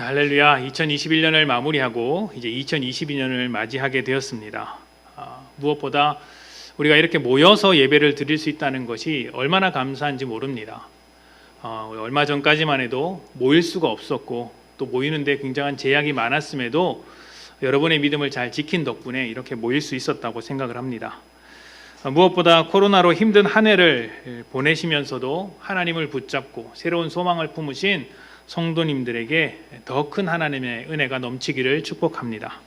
할렐루야. 2021년을 마무리하고 이제 2022년을 맞이하게 되었습니다. 무엇보다 우리가 이렇게 모여서 예배를 드릴 수 있다는 것이 얼마나 감사한지 모릅니다. 얼마 전까지만 해도 모일 수가 없었고 또 모이는데 굉장한 제약이 많았음에도 여러분의 믿음을 잘 지킨 덕분에 이렇게 모일 수 있었다고 생각을 합니다. 무엇보다 코로나로 힘든 한 해를 보내시면서도 하나님을 붙잡고 새로운 소망을 품으신 성도님들에게 더 큰 하나님의 은혜가 넘치기를 축복합니다.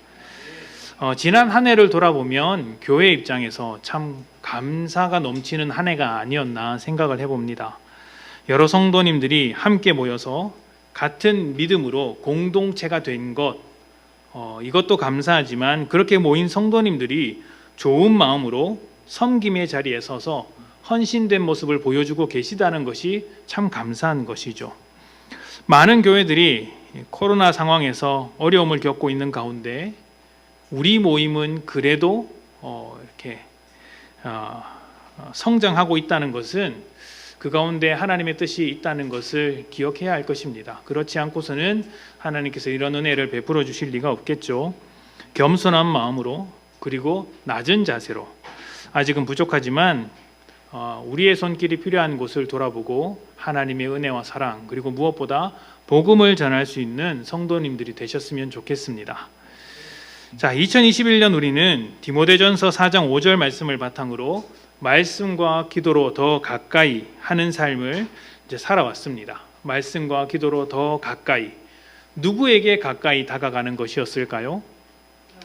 지난 한 해를 돌아보면 교회 입장에서 참 감사가 넘치는 한 해가 아니었나 생각을 해봅니다. 여러 성도님들이 함께 모여서 같은 믿음으로 공동체가 된 것, 이것도 감사하지만 그렇게 모인 성도님들이 좋은 마음으로 섬김의 자리에 서서 헌신된 모습을 보여주고 계시다는 것이 참 감사한 것이죠. 많은 교회들이 코로나 상황에서 어려움을 겪고 있는 가운데 우리 모임은 그래도 이렇게 성장하고 있다는 것은 그 가운데 하나님의 뜻이 있다는 것을 기억해야 할 것입니다. 그렇지 않고서는 하나님께서 이런 은혜를 베풀어 주실 리가 없겠죠. 겸손한 마음으로 그리고 낮은 자세로 아직은 부족하지만 우리의 손길이 필요한 곳을 돌아보고 하나님의 은혜와 사랑 그리고 무엇보다 복음을 전할 수 있는 성도님들이 되셨으면 좋겠습니다. 자, 2021년 우리는 디모데전서 4장 5절 말씀을 바탕으로 말씀과 기도로 더 가까이 하는 삶을 이제 살아왔습니다. 말씀과 기도로 더 가까이, 누구에게 가까이 다가가는 것이었을까요?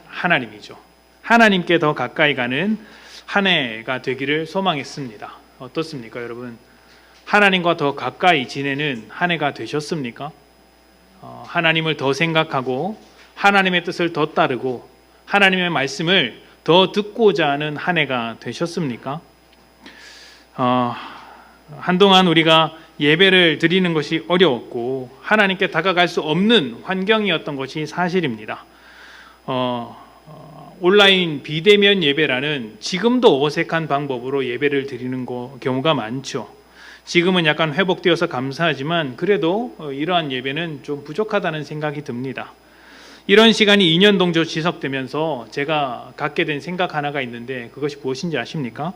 하나님이죠. 하나님께 더 가까이 가는 한 해가 되기를 소망했습니다. 어떻습니까, 여러분? 하나님과 더 가까이 지내는 한 해가 되셨습니까? 하나님을 더 생각하고 하나님의 뜻을 더 따르고 하나님의 말씀을 더 듣고자 하는 한 해가 되셨습니까? 한동안 우리가 예배를 드리는 것이 어려웠고 하나님께 다가갈 수 없는 환경이었던 것이 사실입니다. 온라인 비대면 예배라는 지금도 어색한 방법으로 예배를 드리는 경우가 많죠. 지금은 약간 회복되어서 감사하지만 그래도 이러한 예배는 좀 부족하다는 생각이 듭니다. 이런 시간이 2년 정도 지속되면서 제가 갖게 된 생각 하나가 있는데 그것이 무엇인지 아십니까?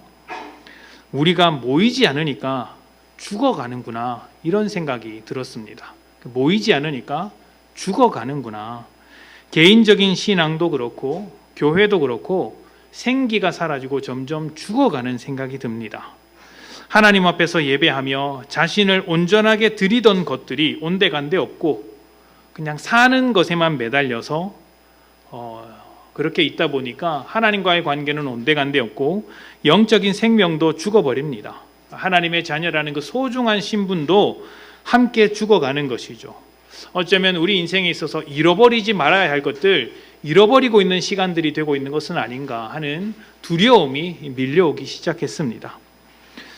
우리가 모이지 않으니까 죽어가는구나, 이런 생각이 들었습니다. 모이지 않으니까 죽어가는구나. 개인적인 신앙도 그렇고 교회도 그렇고 생기가 사라지고 점점 죽어가는 생각이 듭니다. 하나님 앞에서 예배하며 자신을 온전하게 드리던 것들이 온데간데 없고 그냥 사는 것에만 매달려서 그렇게 있다 보니까 하나님과의 관계는 온데간데 없고 영적인 생명도 죽어버립니다. 하나님의 자녀라는 그 소중한 신분도 함께 죽어가는 것이죠. 어쩌면 우리 인생에 있어서 잃어버리지 말아야 할 것들 잃어버리고 있는 시간들이 되고 있는 것은 아닌가 하는 두려움이 밀려오기 시작했습니다.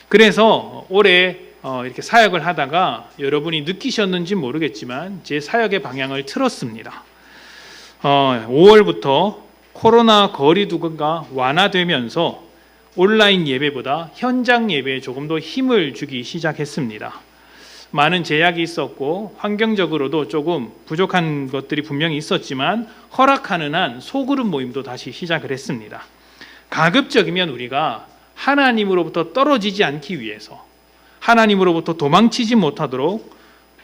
그래서 올해 이렇게 사역을 하다가 여러분이 느끼셨는지 모르겠지만 제 사역의 방향을 틀었습니다. 5월부터 코로나 거리두기가 완화되면서 온라인 예배보다 현장 예배에 조금 더 힘을 주기 시작했습니다. 많은 제약이 있었고 환경적으로도 조금 부족한 것들이 분명히 있었지만 허락하는 한 소그룹 모임도 다시 시작을 했습니다. 가급적이면 우리가 하나님으로부터 떨어지지 않기 위해서, 하나님으로부터 도망치지 못하도록,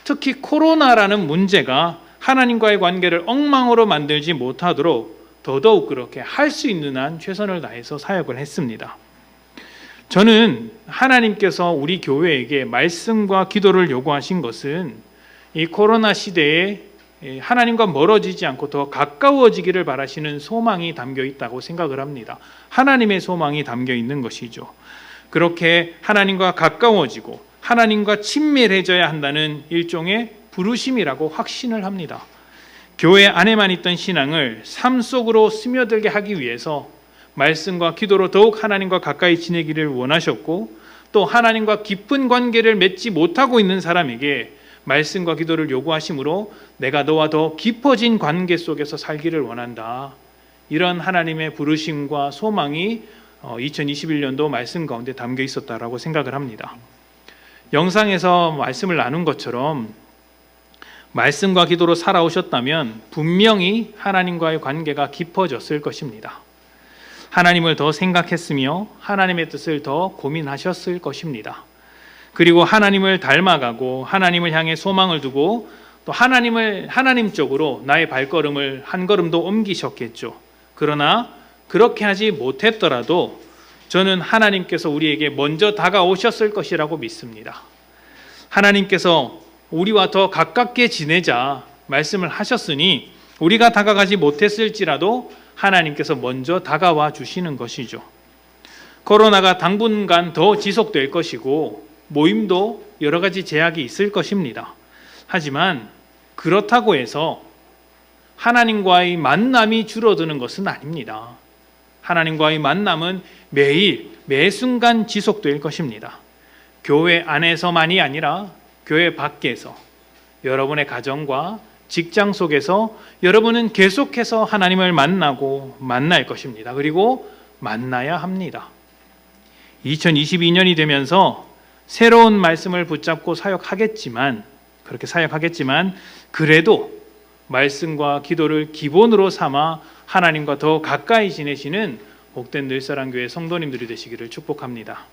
특히 코로나라는 문제가 하나님과의 관계를 엉망으로 만들지 못하도록 더더욱 그렇게 할 수 있는 한 최선을 다해서 사역을 했습니다. 저는 하나님께서 우리 교회에게 말씀과 기도를 요구하신 것은 이 코로나 시대에 하나님과 멀어지지 않고 더 가까워지기를 바라시는 소망이 담겨 있다고 생각을 합니다. 하나님의 소망이 담겨 있는 것이죠. 그렇게 하나님과 가까워지고 하나님과 친밀해져야 한다는 일종의 부르심이라고 확신을 합니다. 교회 안에만 있던 신앙을 삶 속으로 스며들게 하기 위해서 말씀과 기도로 더욱 하나님과 가까이 지내기를 원하셨고 또 하나님과 깊은 관계를 맺지 못하고 있는 사람에게 말씀과 기도를 요구하심으로 내가 너와 더 깊어진 관계 속에서 살기를 원한다. 이런 하나님의 부르심과 소망이 2021년도 말씀 가운데 담겨 있었다라고 생각을 합니다. 영상에서 말씀을 나눈 것처럼 말씀과 기도로 살아오셨다면 분명히 하나님과의 관계가 깊어졌을 것입니다. 하나님을 더 생각했으며 하나님의 뜻을 더 고민하셨을 것입니다. 그리고 하나님을 닮아가고 하나님을 향해 소망을 두고 또 하나님 쪽으로 나의 발걸음을 한 걸음도 옮기셨겠죠. 그러나 그렇게 하지 못했더라도 저는 하나님께서 우리에게 먼저 다가오셨을 것이라고 믿습니다. 하나님께서 우리와 더 가깝게 지내자 말씀을 하셨으니 우리가 다가가지 못했을지라도 하나님께서 먼저 다가와 주시는 것이죠. 코로나가 당분간 더 지속될 것이고 모임도 여러 가지 제약이 있을 것입니다. 하지만 그렇다고 해서 하나님과의 만남이 줄어드는 것은 아닙니다. 하나님과의 만남은 매일, 매 순간 지속될 것입니다. 교회 안에서만이 아니라 교회 밖에서, 여러분의 가정과 직장 속에서 여러분은 계속해서 하나님을 만나고 만날 것입니다. 그리고 만나야 합니다. 2022년이 되면서 새로운 말씀을 붙잡고 그렇게 사역하겠지만 그래도 말씀과 기도를 기본으로 삼아 하나님과 더 가까이 지내시는 복된 늘사랑교회 성도님들이 되시기를 축복합니다.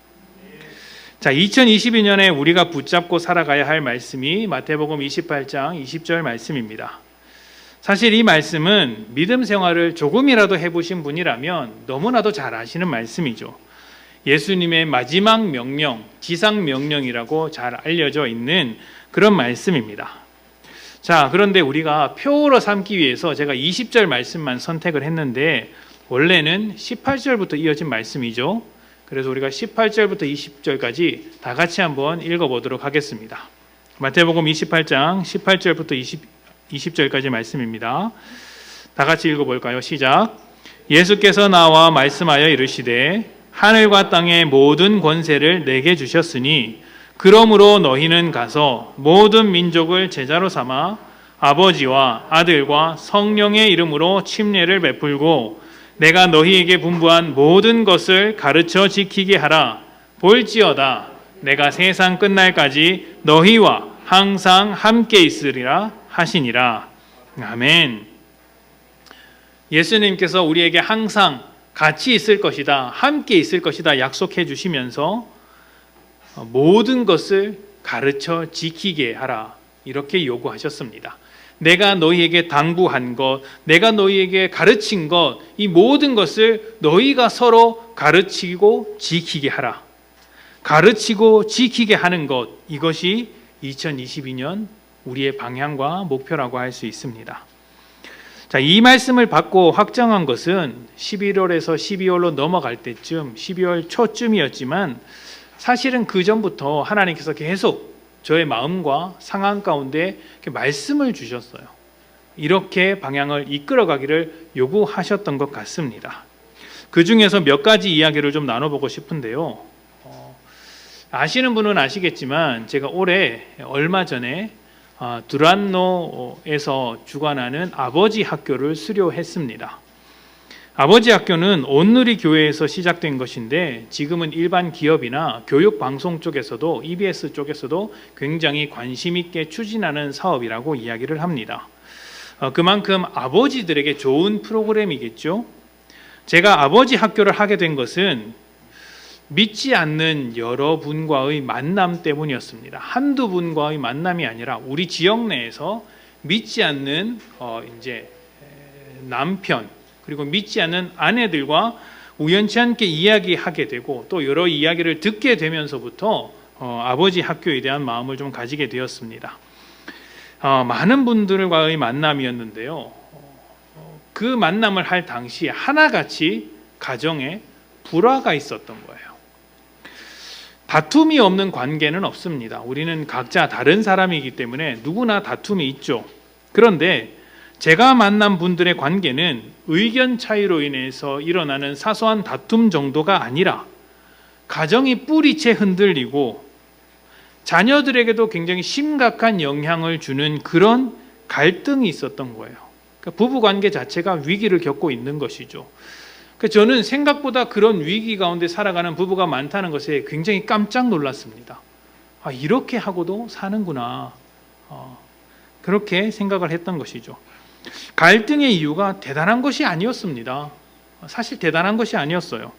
자, 2022년에 우리가 붙잡고 살아가야 할 말씀이 마태복음 28장 20절 말씀입니다. 사실 이 말씀은 믿음 생활을 조금이라도 해보신 분이라면 너무나도 잘 아시는 말씀이죠. 예수님의 마지막 명령, 지상 명령이라고 잘 알려져 있는 그런 말씀입니다. 자, 그런데 우리가 표로 삼기 위해서 제가 20절 말씀만 선택을 했는데 원래는 18절부터 이어진 말씀이죠. 그래서 우리가 18절부터 20절까지 다 같이 한번 읽어보도록 하겠습니다. 마태복음 28장 18절부터 20절까지 말씀입니다. 다 같이 읽어볼까요? 시작. 예수께서 나와 말씀하여 이르시되 하늘과 땅의 모든 권세를 내게 주셨으니 그러므로 너희는 가서 모든 민족을 제자로 삼아 아버지와 아들과 성령의 이름으로 침례를 베풀고 내가 너희에게 분부한 모든 것을 가르쳐 지키게 하라. 볼지어다 내가 세상 끝날까지 너희와 항상 함께 있으리라 하시니라. 아멘. 예수님께서 우리에게 항상 같이 있을 것이다, 함께 있을 것이다 약속해 주시면서 모든 것을 가르쳐 지키게 하라 이렇게 요구하셨습니다. 내가 너희에게 당부한 것, 내가 너희에게 가르친 것, 이 모든 것을 너희가 서로 가르치고 지키게 하라. 가르치고 지키게 하는 것, 이것이 2022년 우리의 방향과 목표라고 할 수 있습니다. 자, 이 말씀을 받고 확정한 것은 11월에서 12월로 넘어갈 때쯤, 12월 초쯤이었지만 사실은 그 전부터 하나님께서 계속 저의 마음과 상황 가운데 말씀을 주셨어요. 이렇게 방향을 이끌어가기를 요구하셨던 것 같습니다. 그 중에서 몇 가지 이야기를 좀 나눠보고 싶은데요. 아시는 분은 아시겠지만 제가 얼마 전에 두란노에서 주관하는 아버지 학교를 수료했습니다. 아버지 학교는 온누리 교회에서 시작된 것인데 지금은 일반 기업이나 교육방송 쪽에서도 EBS 쪽에서도 굉장히 관심 있게 추진하는 사업이라고 이야기를 합니다. 그만큼 아버지들에게 좋은 프로그램이겠죠. 제가 아버지 학교를 하게 된 것은 믿지 않는 여러분과의 만남 때문이었습니다. 한두 분과의 만남이 아니라 우리 지역 내에서 믿지 않는 남편 그리고 믿지 않는 아내들과 우연치 않게 이야기하게 되고 또 여러 이야기를 듣게 되면서부터 아버지 학교에 대한 마음을 좀 가지게 되었습니다. 많은 분들과의 만남이었는데요. 그 만남을 할 당시에 하나같이 가정에 불화가 있었던 거예요. 다툼이 없는 관계는 없습니다. 우리는 각자 다른 사람이기 때문에 누구나 다툼이 있죠. 그런데 제가 만난 분들의 관계는 의견 차이로 인해서 일어나는 사소한 다툼 정도가 아니라 가정이 뿌리채 흔들리고 자녀들에게도 굉장히 심각한 영향을 주는 그런 갈등이 있었던 거예요. 그러니까 부부관계 자체가 위기를 겪고 있는 것이죠. 저는 생각보다 그런 위기 가운데 살아가는 부부가 많다는 것에 굉장히 깜짝 놀랐습니다. 이렇게 하고도 사는구나. 그렇게 생각을 했던 것이죠. 갈등의 이유가 대단한 것이 아니었습니다. 사실 대단한 것이 아니었어요.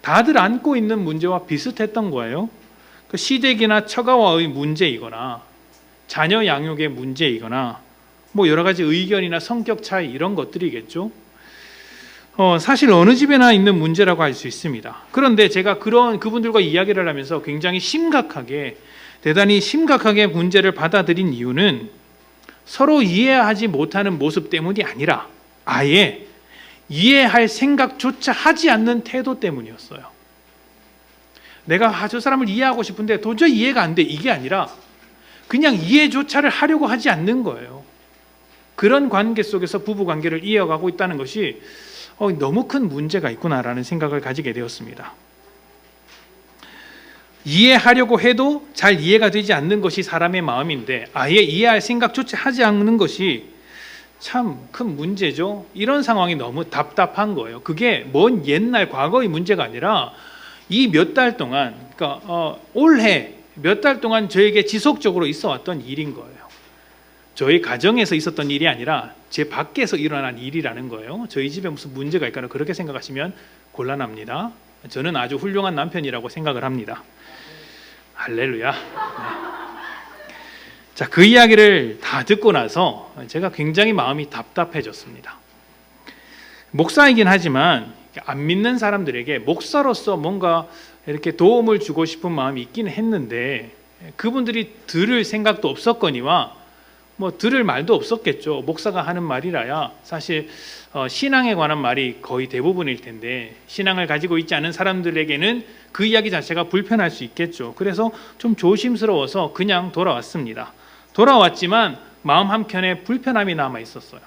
다들 안고 있는 문제와 비슷했던 거예요. 그 시댁이나 처가와의 문제이거나 자녀 양육의 문제이거나 뭐 여러 가지 의견이나 성격 차이 이런 것들이겠죠. 사실 어느 집에나 있는 문제라고 할 수 있습니다. 그런데 제가 그분들과 이야기를 하면서 굉장히 대단히 심각하게 문제를 받아들인 이유는 서로 이해하지 못하는 모습 때문이 아니라 아예 이해할 생각조차 하지 않는 태도 때문이었어요. 내가 저 사람을 이해하고 싶은데 도저히 이해가 안 돼. 이게 아니라 그냥 이해조차를 하려고 하지 않는 거예요. 그런 관계 속에서 부부 관계를 이어가고 있다는 것이 너무 큰 문제가 있구나라는 생각을 가지게 되었습니다. 이해하려고 해도 잘 이해가 되지 않는 것이 사람의 마음인데 아예 이해할 생각조차 하지 않는 것이 참 큰 문제죠. 이런 상황이 너무 답답한 거예요. 그게 먼 옛날 과거의 문제가 아니라 이 몇 달 동안, 그러니까 올해 몇 달 동안 저에게 지속적으로 있어 왔던 일인 거예요. 저희 가정에서 있었던 일이 아니라 제 밖에서 일어난 일이라는 거예요. 저희 집에 무슨 문제가 있거나 그렇게 생각하시면 곤란합니다. 저는 아주 훌륭한 남편이라고 생각을 합니다. 할렐루야. 네. 자, 그 이야기를 다 듣고 나서 제가 굉장히 마음이 답답해졌습니다. 목사이긴 하지만 안 믿는 사람들에게 목사로서 뭔가 이렇게 도움을 주고 싶은 마음이 있긴 했는데 그분들이 들을 생각도 없었거니와 뭐 들을 말도 없었겠죠. 목사가 하는 말이라야 사실 신앙에 관한 말이 거의 대부분일 텐데 신앙을 가지고 있지 않은 사람들에게는 그 이야기 자체가 불편할 수 있겠죠. 그래서 좀 조심스러워서 그냥 돌아왔습니다. 돌아왔지만 마음 한켠에 불편함이 남아 있었어요.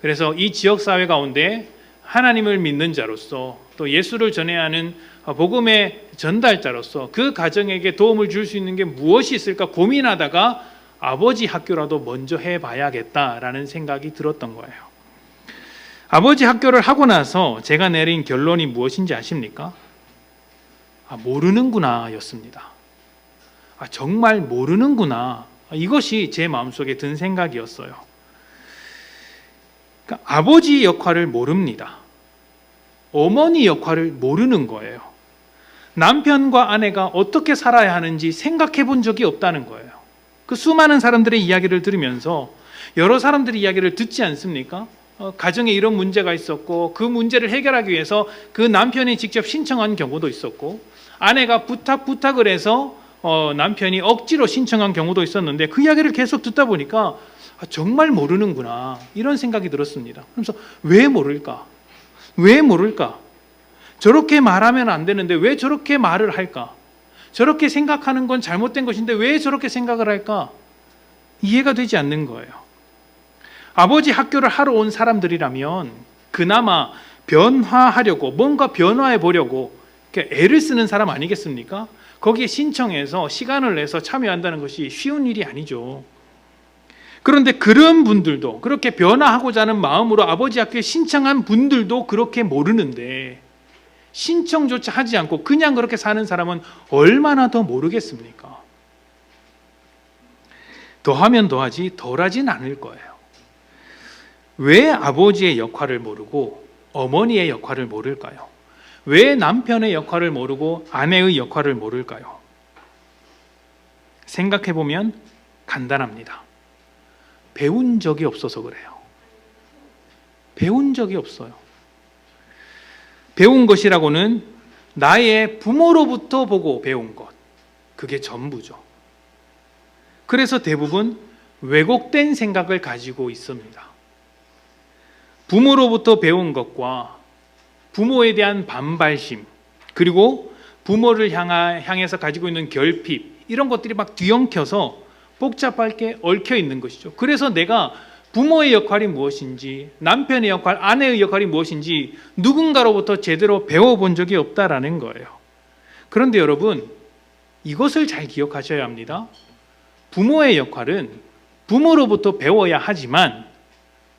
그래서 이 지역 사회 가운데 하나님을 믿는 자로서 또 예수를 전해야 하는 복음의 전달자로서 그 가정에게 도움을 줄 수 있는 게 무엇이 있을까 고민하다가 아버지 학교라도 먼저 해봐야겠다라는 생각이 들었던 거예요. 아버지 학교를 하고 나서 제가 내린 결론이 무엇인지 아십니까? 모르는구나 였습니다. 정말 모르는구나. 이것이 제 마음속에 든 생각이었어요. 그러니까 아버지 역할을 모릅니다. 어머니 역할을 모르는 거예요. 남편과 아내가 어떻게 살아야 하는지 생각해 본 적이 없다는 거예요. 그 수많은 사람들의 이야기를 들으면서 여러 사람들의 이야기를 듣지 않습니까? 가정에 이런 문제가 있었고 그 문제를 해결하기 위해서 그 남편이 직접 신청한 경우도 있었고 아내가 부탁을 해서 남편이 억지로 신청한 경우도 있었는데 그 이야기를 계속 듣다 보니까 정말 모르는구나 이런 생각이 들었습니다. 그래서 왜 모를까? 왜 모를까? 저렇게 말하면 안 되는데 왜 저렇게 말을 할까? 저렇게 생각하는 건 잘못된 것인데 왜 저렇게 생각을 할까? 이해가 되지 않는 거예요. 아버지 학교를 하러 온 사람들이라면 그나마 변화하려고 뭔가 변화해 보려고 애를 쓰는 사람 아니겠습니까? 거기에 신청해서 시간을 내서 참여한다는 것이 쉬운 일이 아니죠. 그런데 그런 분들도 그렇게 변화하고자 하는 마음으로 아버지 학교에 신청한 분들도 그렇게 모르는데 신청조차 하지 않고 그냥 그렇게 사는 사람은 얼마나 더 모르겠습니까? 더하면 더하지 덜하진 않을 거예요. 왜 아버지의 역할을 모르고 어머니의 역할을 모를까요? 왜 남편의 역할을 모르고 아내의 역할을 모를까요? 생각해보면 간단합니다. 배운 적이 없어서 그래요. 배운 적이 없어요. 배운 것이라고는 나의 부모로부터 보고 배운 것. 그게 전부죠. 그래서 대부분 왜곡된 생각을 가지고 있습니다. 부모로부터 배운 것과 부모에 대한 반발심, 그리고 부모를 향해서 가지고 있는 결핍, 이런 것들이 막 뒤엉켜서 복잡하게 얽혀 있는 것이죠. 그래서 내가 부모의 역할이 무엇인지, 남편의 역할, 아내의 역할이 무엇인지 누군가로부터 제대로 배워본 적이 없다라는 거예요. 그런데 여러분, 이것을 잘 기억하셔야 합니다. 부모의 역할은 부모로부터 배워야 하지만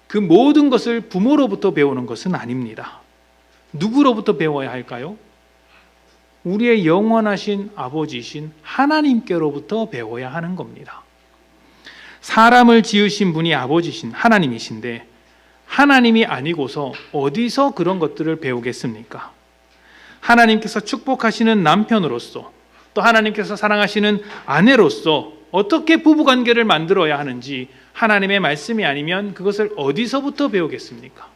그 모든 것을 부모로부터 배우는 것은 아닙니다. 누구로부터 배워야 할까요? 우리의 영원하신 아버지이신 하나님께로부터 배워야 하는 겁니다. 사람을 지으신 분이 아버지신 하나님이신데 하나님이 아니고서 어디서 그런 것들을 배우겠습니까? 하나님께서 축복하시는 남편으로서 또 하나님께서 사랑하시는 아내로서 어떻게 부부관계를 만들어야 하는지 하나님의 말씀이 아니면 그것을 어디서부터 배우겠습니까?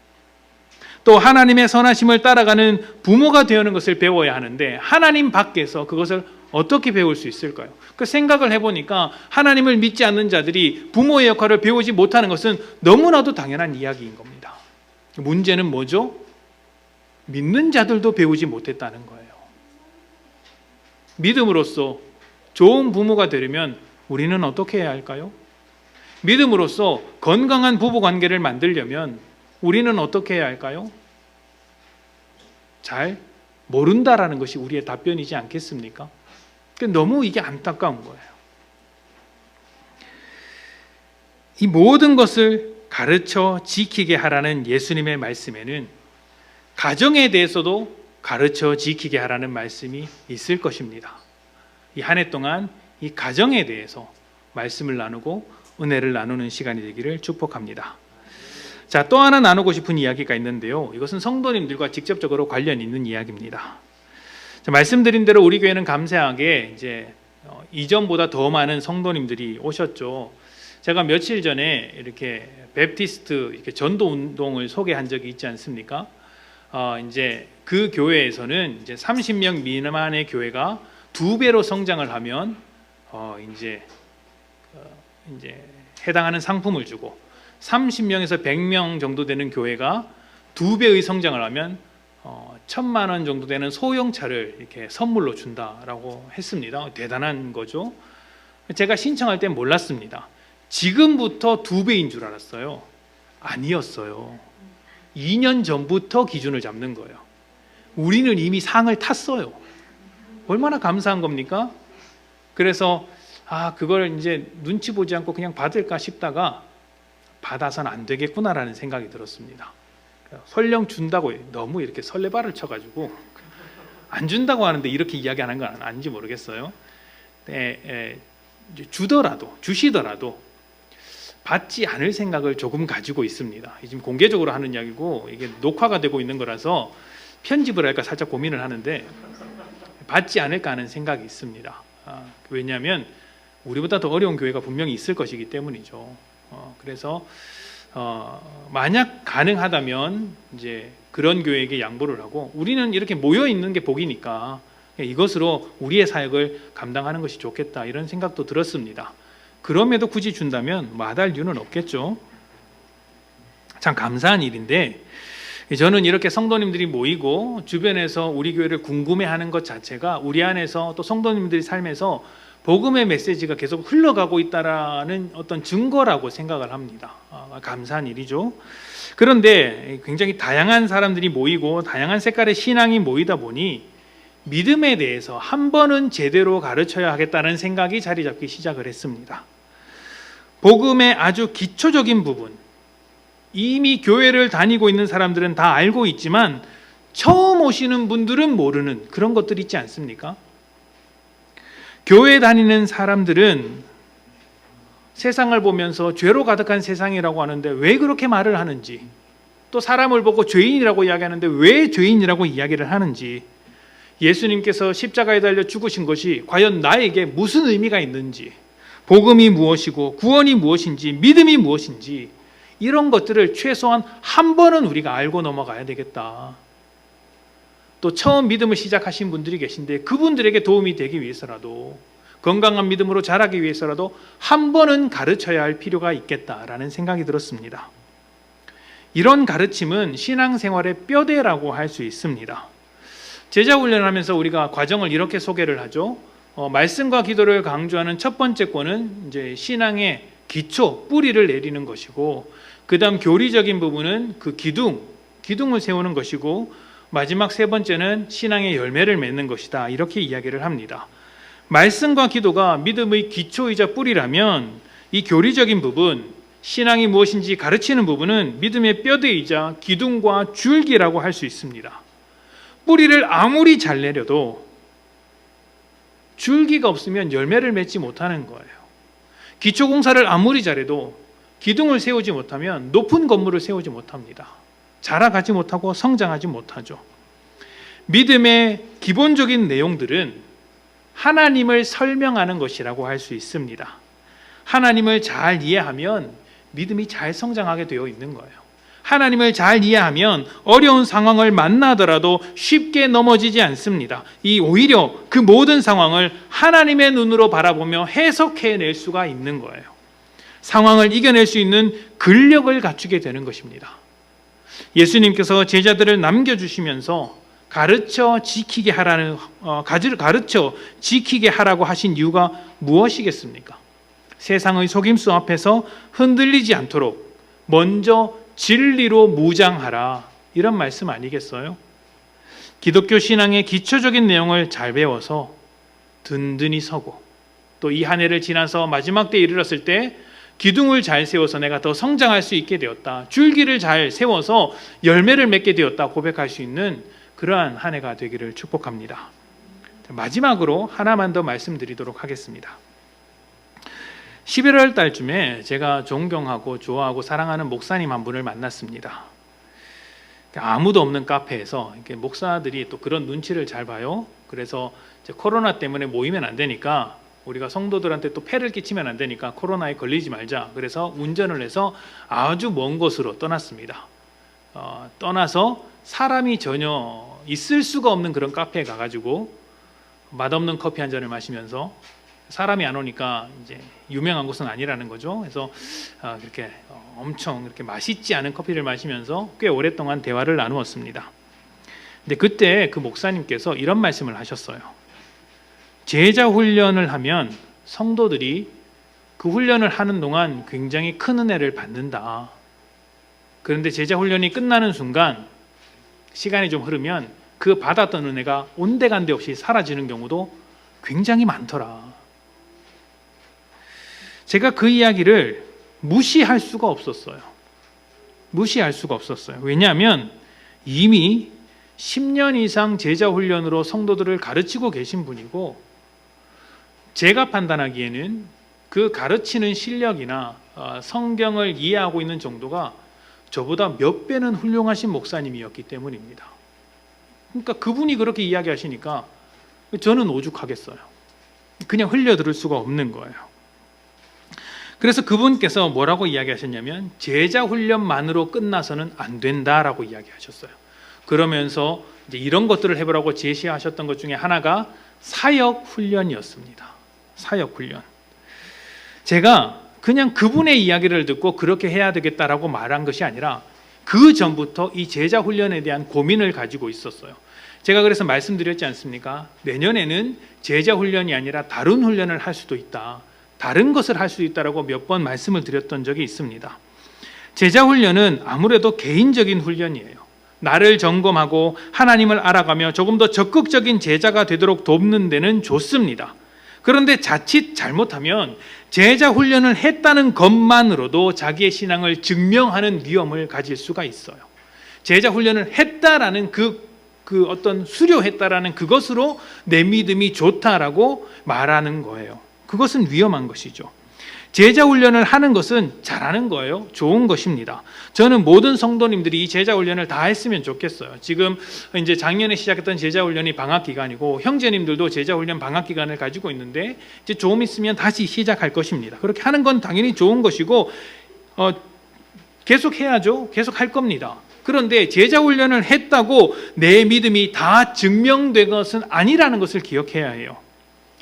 또 하나님의 선하심을 따라가는 부모가 되는 것을 배워야 하는데 하나님 밖에서 그것을 어떻게 배울 수 있을까요? 그 생각을 해보니까 하나님을 믿지 않는 자들이 부모의 역할을 배우지 못하는 것은 너무나도 당연한 이야기인 겁니다. 문제는 뭐죠? 믿는 자들도 배우지 못했다는 거예요. 믿음으로써 좋은 부모가 되려면 우리는 어떻게 해야 할까요? 믿음으로써 건강한 부부관계를 만들려면 우리는 어떻게 해야 할까요? 잘 모른다라는 것이 우리의 답변이지 않겠습니까? 너무 이게 안타까운 거예요. 이 모든 것을 가르쳐 지키게 하라는 예수님의 말씀에는 가정에 대해서도 가르쳐 지키게 하라는 말씀이 있을 것입니다. 이 한 해 동안 이 가정에 대해서 말씀을 나누고 은혜를 나누는 시간이 되기를 축복합니다. 자, 또 하나 나누고 싶은 이야기가 있는데요. 이것은 성도님들과 직접적으로 관련 있는 이야기입니다. 자, 말씀드린 대로 우리 교회는 감사하게 이제 이전보다 더 많은 성도님들이 오셨죠. 제가 며칠 전에 이렇게 베프티스트 이렇게 전도 운동을 소개한 적이 있지 않습니까? 이제 그 교회에서는 이제 30명 미만의 교회가 2배로 성장을 하면 이제 해당하는 상품을 주고 30명에서 100명 정도 되는 교회가 2배의 성장을 하면 1,000만 원 정도 되는 소형차를 이렇게 선물로 준다라고 했습니다. 대단한 거죠. 제가 신청할 땐 몰랐습니다. 지금부터 2배인 줄 알았어요. 아니었어요. 2년 전부터 기준을 잡는 거예요. 우리는 이미 상을 탔어요. 얼마나 감사한 겁니까? 그래서 그걸 이제 눈치 보지 않고 그냥 받을까 싶다가 받아서는 안 되겠구나라는 생각이 들었습니다. 설령 준다고 너무 이렇게 설레발을 쳐가지고 안 준다고 하는데 이렇게 이야기하는 건 아닌지 모르겠어요. 주시더라도 받지 않을 생각을 조금 가지고 있습니다. 지금 공개적으로 하는 이야기고 이게 녹화가 되고 있는 거라서 편집을 할까 살짝 고민을 하는데 받지 않을까 하는 생각이 있습니다. 왜냐하면 우리보다 더 어려운 교회가 분명히 있을 것이기 때문이죠. 그래서 만약 가능하다면 이제 그런 교회에게 양보를 하고 우리는 이렇게 모여 있는 게 복이니까 이것으로 우리의 사역을 감당하는 것이 좋겠다 이런 생각도 들었습니다. 그럼에도 굳이 준다면 마다할 이유는 없겠죠. 참 감사한 일인데 저는 이렇게 성도님들이 모이고 주변에서 우리 교회를 궁금해하는 것 자체가 우리 안에서 또 성도님들의 삶에서 복음의 메시지가 계속 흘러가고 있다라는 어떤 증거라고 생각을 합니다. 감사한 일이죠. 그런데 굉장히 다양한 사람들이 모이고 다양한 색깔의 신앙이 모이다 보니 믿음에 대해서 한 번은 제대로 가르쳐야 하겠다는 생각이 자리 잡기 시작을 했습니다. 복음의 아주 기초적인 부분, 이미 교회를 다니고 있는 사람들은 다 알고 있지만 처음 오시는 분들은 모르는 그런 것들이 있지 않습니까? 교회 다니는 사람들은 세상을 보면서 죄로 가득한 세상이라고 하는데 왜 그렇게 말을 하는지, 또 사람을 보고 죄인이라고 이야기하는데 왜 죄인이라고 이야기를 하는지, 예수님께서 십자가에 달려 죽으신 것이 과연 나에게 무슨 의미가 있는지, 복음이 무엇이고 구원이 무엇인지 믿음이 무엇인지 이런 것들을 최소한 한 번은 우리가 알고 넘어가야 되겠다. 또 처음 믿음을 시작하신 분들이 계신데 그분들에게 도움이 되기 위해서라도 건강한 믿음으로 자라기 위해서라도 한 번은 가르쳐야 할 필요가 있겠다라는 생각이 들었습니다. 이런 가르침은 신앙생활의 뼈대라고 할 수 있습니다. 제자훈련하면서 우리가 과정을 이렇게 소개를 하죠. 말씀과 기도를 강조하는 첫 번째 권은 이제 신앙의 기초, 뿌리를 내리는 것이고, 그 다음 교리적인 부분은 그 기둥을 세우는 것이고, 마지막 세 번째는 신앙의 열매를 맺는 것이다. 이렇게 이야기를 합니다. 말씀과 기도가 믿음의 기초이자 뿌리라면 이 교리적인 부분, 신앙이 무엇인지 가르치는 부분은 믿음의 뼈대이자 기둥과 줄기라고 할 수 있습니다. 뿌리를 아무리 잘 내려도 줄기가 없으면 열매를 맺지 못하는 거예요. 기초공사를 아무리 잘해도 기둥을 세우지 못하면 높은 건물을 세우지 못합니다. 자라가지 못하고 성장하지 못하죠. 믿음의 기본적인 내용들은 하나님을 설명하는 것이라고 할 수 있습니다. 하나님을 잘 이해하면 믿음이 잘 성장하게 되어 있는 거예요. 하나님을 잘 이해하면 어려운 상황을 만나더라도 쉽게 넘어지지 않습니다. 오히려 그 모든 상황을 하나님의 눈으로 바라보며 해석해낼 수가 있는 거예요. 상황을 이겨낼 수 있는 근력을 갖추게 되는 것입니다. 예수님께서 제자들을 남겨주시면서 가르쳐 지키게 하라고 하신 이유가 무엇이겠습니까? 세상의 속임수 앞에서 흔들리지 않도록 먼저 진리로 무장하라, 이런 말씀 아니겠어요? 기독교 신앙의 기초적인 내용을 잘 배워서 든든히 서고, 또 이 한 해를 지나서 마지막 때에 이르렀을 때 기둥을 잘 세워서 내가 더 성장할 수 있게 되었다, 줄기를 잘 세워서 열매를 맺게 되었다 고백할 수 있는 그러한 한 해가 되기를 축복합니다. 마지막으로 하나만 더 말씀드리도록 하겠습니다. 11월 달쯤에 제가 존경하고 좋아하고 사랑하는 목사님 한 분을 만났습니다. 아무도 없는 카페에서 이렇게 목사들이 또 그런 눈치를 잘 봐요. 그래서 이제 코로나 때문에 모이면 안 되니까, 우리가 성도들한테 또 폐를 끼치면 안 되니까 코로나에 걸리지 말자, 그래서 운전을 해서 아주 먼 곳으로 떠났습니다. 떠나서 사람이 전혀 있을 수가 없는 그런 카페에 가가지고 맛없는 커피 한 잔을 마시면서, 사람이 안 오니까 이제 유명한 곳은 아니라는 거죠. 그래서 그렇게 엄청 이렇게 맛있지 않은 커피를 마시면서 꽤 오랫동안 대화를 나누었습니다. 근데 그때 그 목사님께서 이런 말씀을 하셨어요. 제자 훈련을 하면 성도들이 그 훈련을 하는 동안 굉장히 큰 은혜를 받는다. 그런데 제자 훈련이 끝나는 순간, 시간이 좀 흐르면 그 받았던 은혜가 온데간데 없이 사라지는 경우도 굉장히 많더라. 제가 그 이야기를 무시할 수가 없었어요. 왜냐하면 이미 10년 이상 제자 훈련으로 성도들을 가르치고 계신 분이고, 제가 판단하기에는 그 가르치는 실력이나 성경을 이해하고 있는 정도가 저보다 몇 배는 훌륭하신 목사님이었기 때문입니다. 그러니까 그분이 그렇게 이야기하시니까 저는 오죽하겠어요. 그냥 흘려들을 수가 없는 거예요. 그래서 그분께서 뭐라고 이야기하셨냐면, 제자 훈련만으로 끝나서는 안 된다라고 이야기하셨어요. 그러면서 이제 이런 것들을 해보라고 제시하셨던 것 중에 하나가 사역 훈련이었습니다. 사역 훈련. 제가 그냥 그분의 이야기를 듣고 그렇게 해야 되겠다라고 말한 것이 아니라 그 전부터 이 제자 훈련에 대한 고민을 가지고 있었어요. 제가 그래서 말씀드렸지 않습니까? 내년에는 제자 훈련이 아니라 다른 훈련을 할 수도 있다, 다른 것을 할 수 있다라고 몇 번 말씀을 드렸던 적이 있습니다. 제자 훈련은 아무래도 개인적인 훈련이에요. 나를 점검하고 하나님을 알아가며 조금 더 적극적인 제자가 되도록 돕는 데는 좋습니다. 그런데 자칫 잘못하면 제자 훈련을 했다는 것만으로도 자기의 신앙을 증명하는 위험을 가질 수가 있어요. 제자 훈련을 했다라는 그 어떤 수료했다라는 그것으로 내 믿음이 좋다라고 말하는 거예요. 그것은 위험한 것이죠. 제자 훈련을 하는 것은 잘하는 거예요. 좋은 것입니다. 저는 모든 성도님들이 이 제자 훈련을 다 했으면 좋겠어요. 지금 이제 작년에 시작했던 제자 훈련이 방학 기간이고, 형제님들도 제자 훈련 방학 기간을 가지고 있는데 이제 좀 있으면 다시 시작할 것입니다. 그렇게 하는 건 당연히 좋은 것이고 계속 해야죠. 계속 할 겁니다. 그런데 제자 훈련을 했다고 내 믿음이 다 증명된 것은 아니라는 것을 기억해야 해요.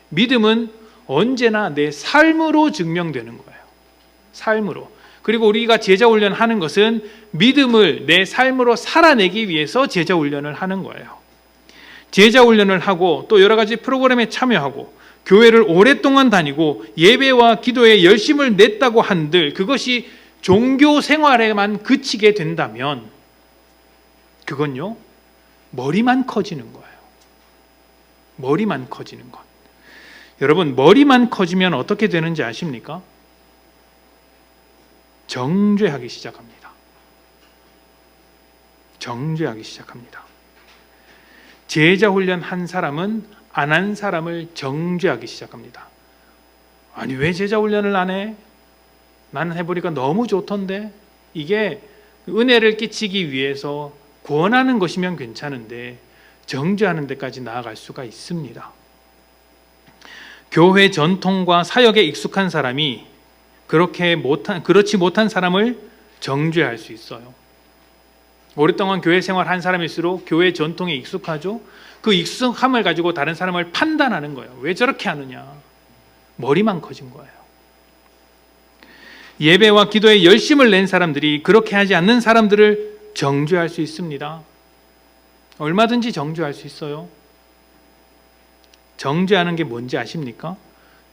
믿음은 언제나 내 삶으로 증명되는 거예요. 삶으로. 그리고 우리가 제자 훈련하는 것은 믿음을 내 삶으로 살아내기 위해서 제자 훈련을 하는 거예요. 제자 훈련을 하고 또 여러 가지 프로그램에 참여하고 교회를 오랫동안 다니고 예배와 기도에 열심을 냈다고 한들 그것이 종교 생활에만 그치게 된다면 그건요, 머리만 커지는 거예요. 머리만 커지는 것. 여러분, 머리만 커지면 어떻게 되는지 아십니까? 정죄하기 시작합니다. 정죄하기 시작합니다. 제자 훈련 한 사람은 안 한 사람을 정죄하기 시작합니다. 아니 왜 제자 훈련을 안 해? 나는 해보니까 너무 좋던데. 이게 은혜를 끼치기 위해서 권하는 것이면 괜찮은데 정죄하는 데까지 나아갈 수가 있습니다. 교회 전통과 사역에 익숙한 사람이 그렇지 못한 사람을 정죄할 수 있어요. 오랫동안 교회 생활한 사람일수록 교회 전통에 익숙하죠. 그 익숙함을 가지고 다른 사람을 판단하는 거예요. 왜 저렇게 하느냐. 머리만 커진 거예요. 예배와 기도에 열심을 낸 사람들이 그렇게 하지 않는 사람들을 정죄할 수 있습니다. 얼마든지 정죄할 수 있어요. 정죄하는 게 뭔지 아십니까?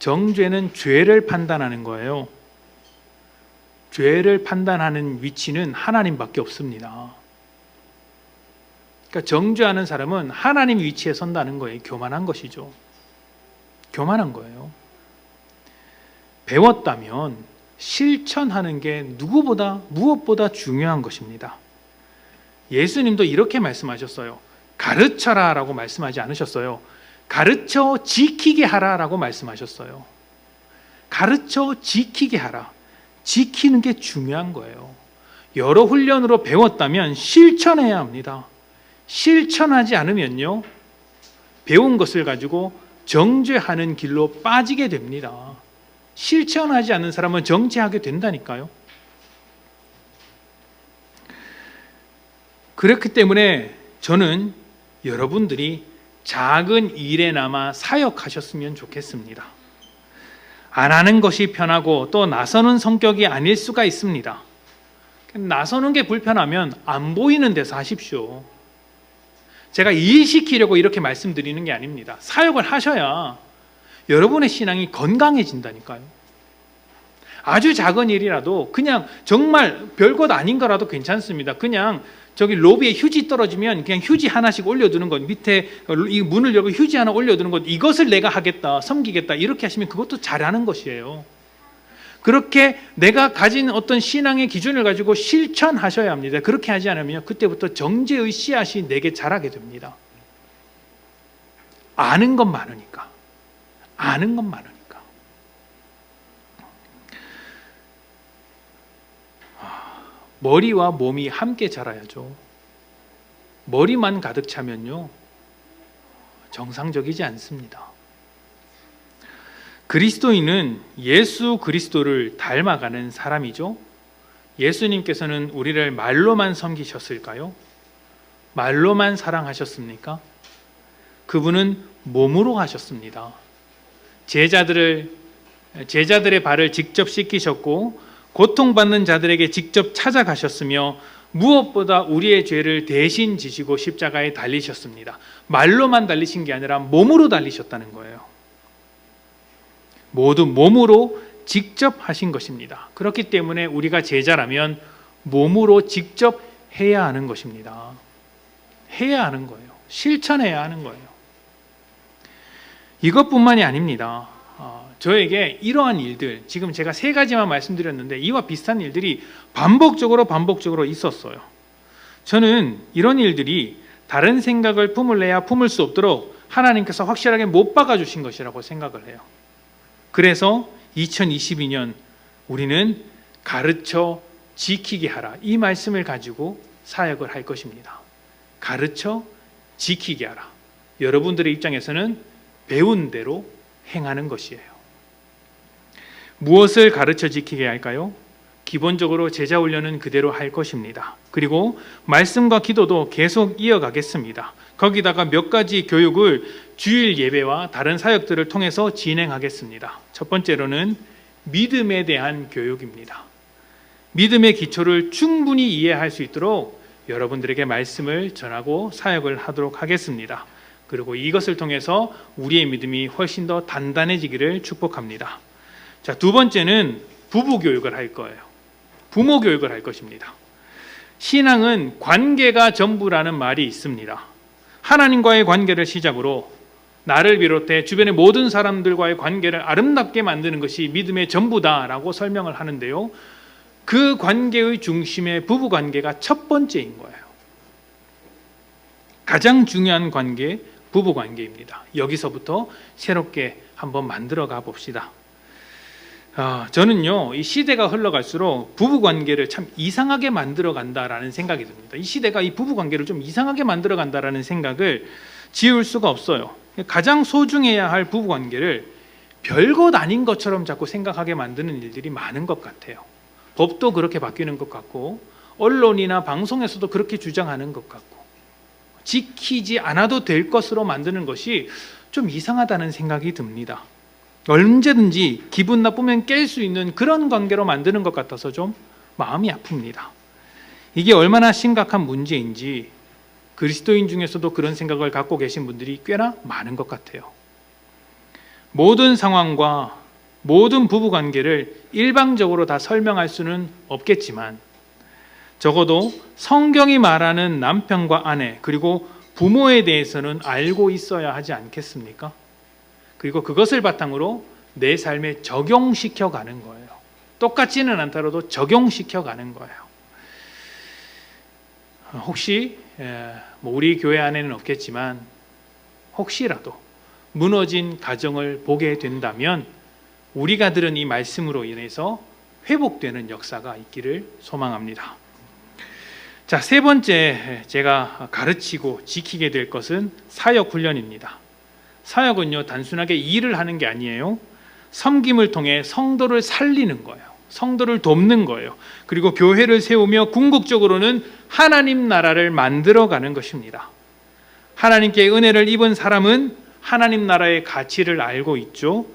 정죄는 죄를 판단하는 거예요. 죄를 판단하는 위치는 하나님밖에 없습니다. 그러니까 정죄하는 사람은 하나님 위치에 선다는 거예요. 교만한 것이죠. 교만한 거예요. 배웠다면 실천하는 게 무엇보다 중요한 것입니다. 예수님도 이렇게 말씀하셨어요. 가르쳐라 라고 말씀하지 않으셨어요. 가르쳐 지키게 하라 라고 말씀하셨어요. 가르쳐 지키게 하라. 지키는 게 중요한 거예요. 여러 훈련으로 배웠다면 실천해야 합니다. 실천하지 않으면요, 배운 것을 가지고 정죄하는 길로 빠지게 됩니다. 실천하지 않는 사람은 정죄하게 된다니까요. 그렇기 때문에 저는 여러분들이 작은 일에나마 사역하셨으면 좋겠습니다. 안 하는 것이 편하고 또 나서는 성격이 아닐 수가 있습니다. 나서는 게 불편하면 안 보이는 데서 하십시오. 제가 일시키려고 이렇게 말씀드리는 게 아닙니다. 사역을 하셔야 여러분의 신앙이 건강해진다니까요. 아주 작은 일이라도 그냥 정말 별것 아닌 거라도 괜찮습니다. 그냥 저기 로비에 휴지 떨어지면 그냥 휴지 하나씩 올려두는 것, 밑에 이 문을 열고 휴지 하나 올려두는 것, 이것을 내가 하겠다, 섬기겠다 이렇게 하시면 그것도 잘하는 것이에요. 그렇게 내가 가진 어떤 신앙의 기준을 가지고 실천하셔야 합니다. 그렇게 하지 않으면 그때부터 정죄의 씨앗이 내게 자라게 됩니다. 아는 것 많으니까. 아는 것 많으니까. 머리와 몸이 함께 자라야죠. 머리만 가득 차면요, 정상적이지 않습니다. 그리스도인은 예수 그리스도를 닮아가는 사람이죠. 예수님께서는 우리를 말로만 섬기셨을까요? 말로만 사랑하셨습니까? 그분은 몸으로 하셨습니다. 제자들의 발을 직접 씻기셨고 고통받는 자들에게 직접 찾아가셨으며 무엇보다 우리의 죄를 대신 지시고 십자가에 달리셨습니다. 말로만 달리신 게 아니라 몸으로 달리셨다는 거예요. 모두 몸으로 직접 하신 것입니다. 그렇기 때문에 우리가 제자라면 몸으로 직접 해야 하는 것입니다. 해야 하는 거예요. 실천해야 하는 거예요. 이것뿐만이 아닙니다. 저에게 이러한 일들, 지금 제가 3가지만 말씀드렸는데 이와 비슷한 일들이 반복적으로 있었어요. 저는 이런 일들이 다른 생각을 품을래야 품을 수 없도록 하나님께서 확실하게 못 박아주신 것이라고 생각을 해요. 그래서 2022년 우리는 가르쳐 지키게 하라, 이 말씀을 가지고 사역을 할 것입니다. 가르쳐 지키게 하라. 여러분들의 입장에서는 배운 대로 행하는 것이에요. 무엇을 가르쳐 지키게 할까요? 기본적으로 제자 훈련은 그대로 할 것입니다. 그리고 말씀과 기도도 계속 이어가겠습니다. 거기다가 몇 가지 교육을 주일 예배와 다른 사역들을 통해서 진행하겠습니다. 첫 번째로는 믿음에 대한 교육입니다. 믿음의 기초를 충분히 이해할 수 있도록 여러분들에게 말씀을 전하고 사역을 하도록 하겠습니다. 그리고 이것을 통해서 우리의 믿음이 훨씬 더 단단해지기를 축복합니다. 자, 두 번째는 부부 교육을 할 거예요. 부모 교육을 할 것입니다. 신앙은 관계가 전부라는 말이 있습니다. 하나님과의 관계를 시작으로 나를 비롯해 주변의 모든 사람들과의 관계를 아름답게 만드는 것이 믿음의 전부다라고 설명을 하는데요. 그 관계의 중심에 부부 관계가 첫 번째인 거예요. 가장 중요한 관계, 부부 관계입니다. 여기서부터 새롭게 한번 만들어 가 봅시다. 저는요, 이 시대가 흘러갈수록 부부 관계를 참 이상하게 만들어 간다라는 생각이 듭니다. 이 시대가 이 부부 관계를 좀 이상하게 만들어 간다라는 생각을 지울 수가 없어요. 가장 소중해야 할 부부 관계를 별것 아닌 것처럼 자꾸 생각하게 만드는 일들이 많은 것 같아요. 법도 그렇게 바뀌는 것 같고, 언론이나 방송에서도 그렇게 주장하는 것 같고, 지키지 않아도 될 것으로 만드는 것이 좀 이상하다는 생각이 듭니다. 언제든지 기분 나쁘면 깰 수 있는 그런 관계로 만드는 것 같아서 좀 마음이 아픕니다. 이게 얼마나 심각한 문제인지 그리스도인 중에서도 그런 생각을 갖고 계신 분들이 꽤나 많은 것 같아요. 모든 상황과 모든 부부 관계를 일방적으로 다 설명할 수는 없겠지만 적어도 성경이 말하는 남편과 아내 그리고 부모에 대해서는 알고 있어야 하지 않겠습니까? 그리고 그것을 바탕으로 내 삶에 적용시켜 가는 거예요. 똑같지는 않더라도 적용시켜 가는 거예요. 혹시 우리 교회 안에는 없겠지만 혹시라도 무너진 가정을 보게 된다면 우리가 들은 이 말씀으로 인해서 회복되는 역사가 있기를 소망합니다. 자, 세 번째 제가 가르치고 지키게 될 것은 사역훈련입니다. 사역은요, 단순하게 일을 하는 게 아니에요. 섬김을 통해 성도를 살리는 거예요. 성도를 돕는 거예요. 그리고 교회를 세우며 궁극적으로는 하나님 나라를 만들어가는 것입니다. 하나님께 은혜를 입은 사람은 하나님 나라의 가치를 알고 있죠.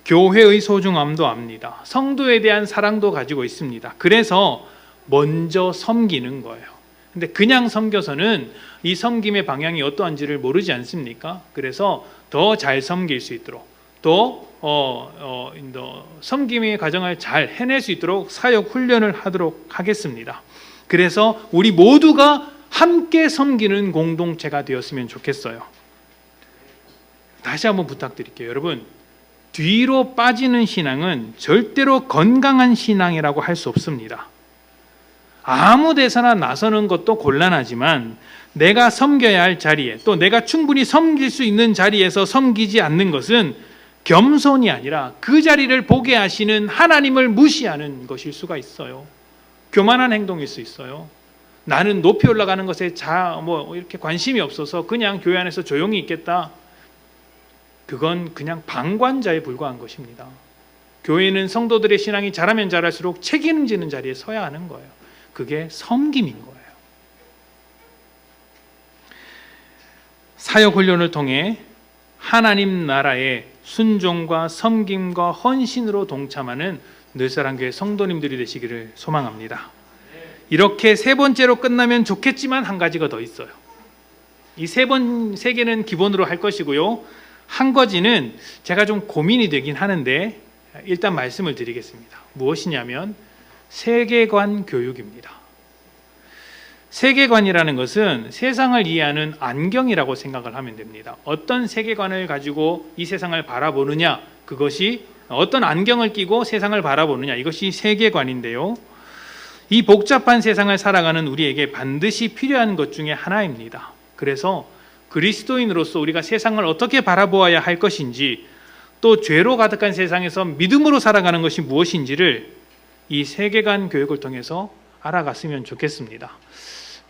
교회의 소중함도 압니다. 성도에 대한 사랑도 가지고 있습니다. 그래서 먼저 섬기는 거예요. 근데 그냥 섬겨서는 이 섬김의 방향이 어떠한지를 모르지 않습니까? 그래서 더 잘 섬길 수 있도록 더 섬김의 과정을 잘 해낼 수 있도록 사역 훈련을 하도록 하겠습니다. 그래서 우리 모두가 함께 섬기는 공동체가 되었으면 좋겠어요. 다시 한번 부탁드릴게요. 여러분, 뒤로 빠지는 신앙은 절대로 건강한 신앙이라고 할 수 없습니다. 아무 데서나 나서는 것도 곤란하지만 내가 섬겨야 할 자리에 또 내가 충분히 섬길 수 있는 자리에서 섬기지 않는 것은 겸손이 아니라 그 자리를 보게 하시는 하나님을 무시하는 것일 수가 있어요. 교만한 행동일 수 있어요. 나는 높이 올라가는 것에 이렇게 관심이 없어서 그냥 교회 안에서 조용히 있겠다. 그건 그냥 방관자에 불과한 것입니다. 교회는 성도들의 신앙이 자라면 자랄수록 책임지는 자리에 서야 하는 거예요. 그게 섬김인 거예요. 사역 훈련을 통해 하나님 나라의 순종과 섬김과 헌신으로 동참하는 늘사랑교회 성도님들이 되시기를 소망합니다. 이렇게 세 번째로 끝나면 좋겠지만 한 가지가 더 있어요. 이 세 개는 기본으로 할 것이고요. 한 가지는 제가 좀 고민이 되긴 하는데 일단 말씀을 드리겠습니다. 무엇이냐면 세계관 교육입니다. 세계관이라는 것은 세상을 이해하는 안경이라고 생각을 하면 됩니다. 어떤 세계관을 가지고 이 세상을 바라보느냐, 그것이 어떤 안경을 끼고 세상을 바라보느냐, 이것이 세계관인데요. 이 복잡한 세상을 살아가는 우리에게 반드시 필요한 것 중에 하나입니다. 그래서 그리스도인으로서 우리가 세상을 어떻게 바라보아야 할 것인지, 또 죄로 가득한 세상에서 믿음으로 살아가는 것이 무엇인지를 이 세계관 교육을 통해서 알아갔으면 좋겠습니다.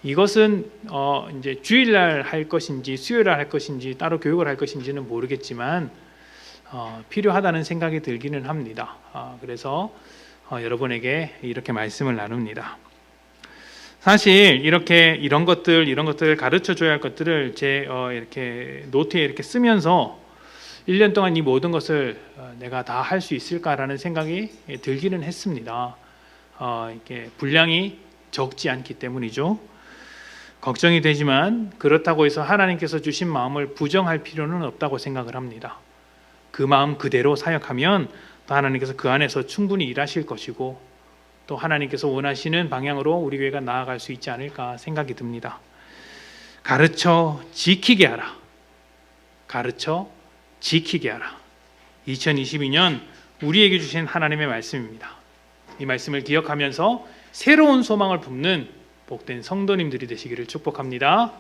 이것은 이제 주일날 할 것인지 수요일날 할 것인지 따로 교육을 할 것인지는 모르겠지만 필요하다는 생각이 들기는 합니다. 그래서 여러분에게 이렇게 말씀을 나눕니다. 사실 이런 것들 가르쳐 줘야 할 것들을 이렇게 노트에 이렇게 쓰면서 1년 동안 이 모든 것을 내가 다 할 수 있을까라는 생각이 들기는 했습니다. 이렇게 분량이 적지 않기 때문이죠. 걱정이 되지만 그렇다고 해서 하나님께서 주신 마음을 부정할 필요는 없다고 생각을 합니다. 그 마음 그대로 사역하면 또 하나님께서 그 안에서 충분히 일하실 것이고 또 하나님께서 원하시는 방향으로 우리 교회가 나아갈 수 있지 않을까 생각이 듭니다. 가르쳐 지키게 하라. 가르쳐 지키게 하라. 2022년 우리에게 주신 하나님의 말씀입니다. 이 말씀을 기억하면서 새로운 소망을 품는 복된 성도님들이 되시기를 축복합니다.